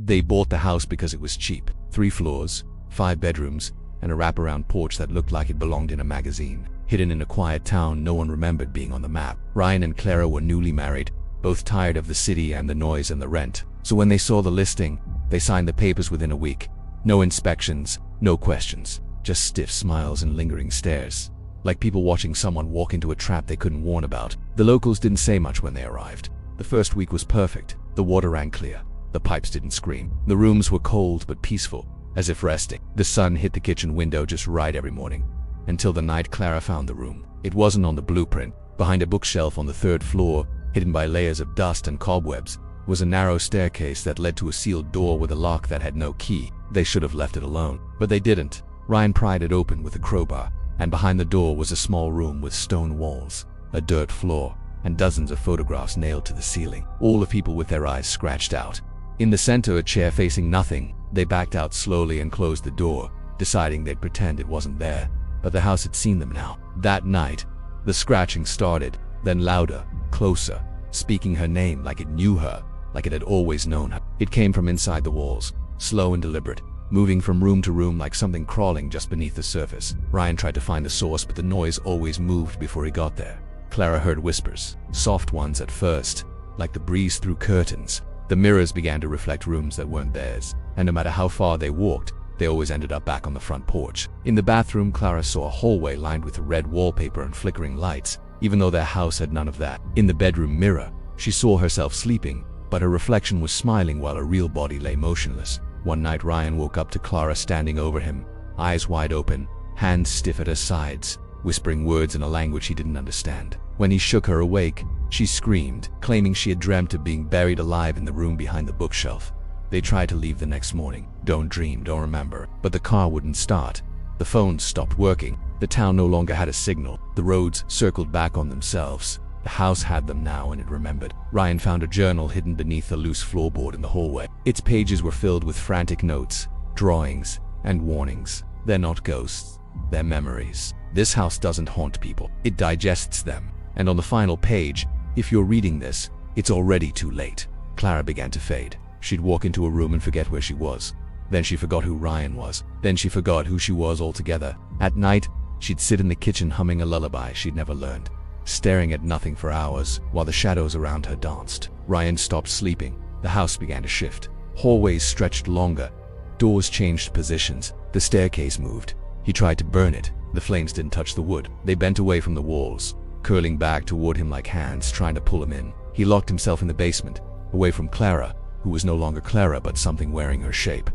They bought the house because it was cheap. 3 floors, 5 bedrooms, and a wraparound porch that looked like it belonged in a magazine. Hidden in a quiet town no one remembered being on the map. Ryan and Clara were newly married, both tired of the city and the noise and the rent. So when they saw the listing, they signed the papers within a week. No inspections, no questions, just stiff smiles and lingering stares. Like people watching someone walk into a trap they couldn't warn about. The locals didn't say much when they arrived. The first week was perfect. The water ran clear. The pipes didn't scream. The rooms were cold but peaceful, as if resting. The sun hit the kitchen window just right every morning. Until the night Clara found the room. It wasn't on the blueprint. Behind a bookshelf on the 3rd floor, hidden by layers of dust and cobwebs, was a narrow staircase that led to a sealed door with a lock that had no key. They should have left it alone, but they didn't. Ryan pried it open with a crowbar, and behind the door was a small room with stone walls, a dirt floor, and dozens of photographs nailed to the ceiling, all of people with their eyes scratched out. In the center, a chair facing nothing. They backed out slowly and closed the door, deciding they'd pretend it wasn't there. But the house had seen them now. That night, the scratching started, then louder, closer, speaking her name like it knew her, like it had always known her. It came from inside the walls, slow and deliberate, moving from room to room like something crawling just beneath the surface. Ryan tried to find the source, but the noise always moved before he got there. Clara heard whispers, soft ones at first, like the breeze through curtains. The mirrors began to reflect rooms that weren't theirs, and no matter how far they walked, they always ended up back on the front porch. In the bathroom, Clara saw a hallway lined with red wallpaper and flickering lights, even though their house had none of that. In the bedroom mirror, she saw herself sleeping, but her reflection was smiling while her real body lay motionless. One night, Ryan woke up to Clara standing over him, eyes wide open, hands stiff at her sides, whispering words in a language he didn't understand. When he shook her awake, she screamed, claiming she had dreamt of being buried alive in the room behind the bookshelf. They tried to leave the next morning. Don't dream, don't remember. But the car wouldn't start. The phones stopped working. The town no longer had a signal. The roads circled back on themselves. The house had them now, and it remembered. Ryan found a journal hidden beneath a loose floorboard in the hallway. Its pages were filled with frantic notes, drawings, and warnings. They're not ghosts. They're memories. This house doesn't haunt people. It digests them. And on the final page, if you're reading this, it's already too late. Clara began to fade. She'd walk into a room and forget where she was. Then she forgot who Ryan was. Then she forgot who she was altogether. At night, she'd sit in the kitchen humming a lullaby she'd never learned, staring at nothing for hours while the shadows around her danced. Ryan stopped sleeping. The house began to shift. Hallways stretched longer. Doors changed positions. The staircase moved. He tried to burn it. The flames didn't touch the wood. They bent away from the walls, curling back toward him like hands trying to pull him in. He locked himself in the basement, away from Clara, who was no longer Clara but something wearing her shape.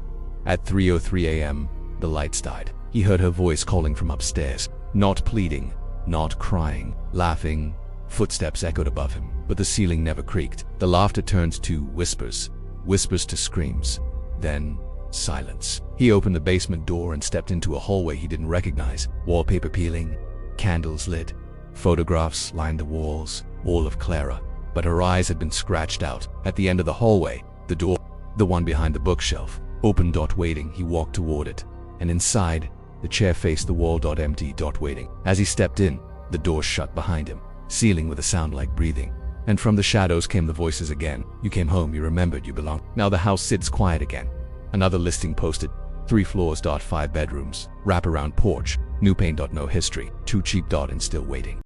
At 3:03 a.m., the lights died. He heard her voice calling from upstairs, not pleading, not crying, laughing. Footsteps echoed above him, but the ceiling never creaked. The laughter turned to whispers, whispers to screams, then silence. He opened the basement door and stepped into a hallway he didn't recognize. Wallpaper peeling, candles lit, photographs lined the walls, all of Clara, but her eyes had been scratched out. At the end of the hallway, the door, the one behind the bookshelf, open. Waiting. He walked toward it, and inside, the chair faced the wall. Empty. Waiting. As he stepped in, the door shut behind him, sealing with a sound like breathing. And from the shadows came the voices again. You came home, you remembered, you belonged. Now the house sits quiet again. Another listing posted. 3 floors. 5 bedrooms. Wraparound porch. New paint. No history. Too cheap. And still waiting.